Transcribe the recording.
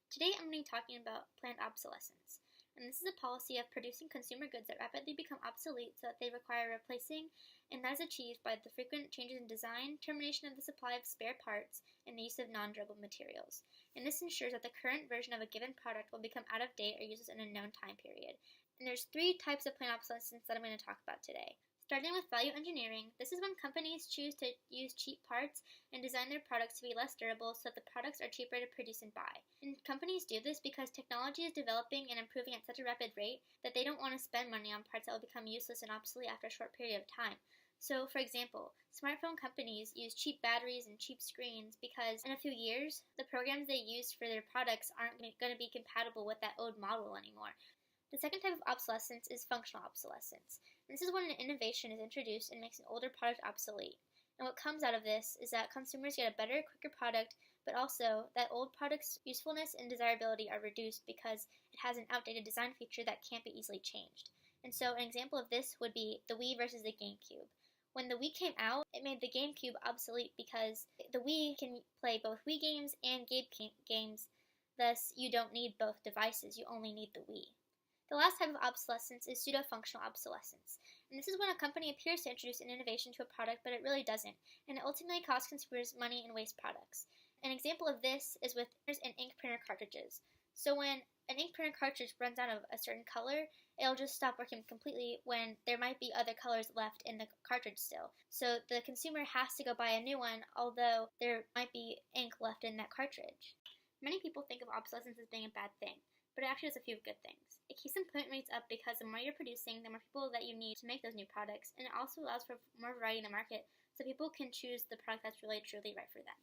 Today I'm going to be talking about planned obsolescence, and this is a policy of producing consumer goods that rapidly become obsolete so that they require replacing, and that is achieved by the frequent changes in design, termination of the supply of spare parts, and the use of non-durable materials. And this ensures that the current version of a given product will become out of date or useless in a known time period. And there's three types of planned obsolescence that I'm going to talk about today. Starting with value engineering, this is when companies choose to use cheap parts and design their products to be less durable so that the products are cheaper to produce and buy. And companies do this because technology is developing and improving at such a rapid rate that they don't want to spend money on parts that will become useless and obsolete after a short period of time. So, for example, smartphone companies use cheap batteries and cheap screens because in a few years, the programs they use for their products aren't going to be compatible with that old model anymore. The second type of obsolescence is functional obsolescence. And this is when an innovation is introduced and makes an older product obsolete. And what comes out of this is that consumers get a better, quicker product, but also that old product's usefulness and desirability are reduced because it has an outdated design feature that can't be easily changed. And so an example of this would be the Wii versus the GameCube. When the Wii came out, it made the GameCube obsolete because the Wii can play both Wii games and GameCube games, thus you don't need both devices, you only need the Wii. The last type of obsolescence is pseudo-functional obsolescence, and this is when a company appears to introduce an innovation to a product, but it really doesn't, and it ultimately costs consumers money and waste products. An example of this is with an ink printer cartridges. So when an ink printer cartridge runs out of a certain color, it'll just stop working completely when there might be other colors left in the cartridge still. So the consumer has to go buy a new one, although there might be ink left in that cartridge. Many people think of obsolescence as being a bad thing, but it actually has a few good things. It keeps employment rates up because the more you're producing, the more people that you need to make those new products, and it also allows for more variety in the market so people can choose the product that's really truly right for them.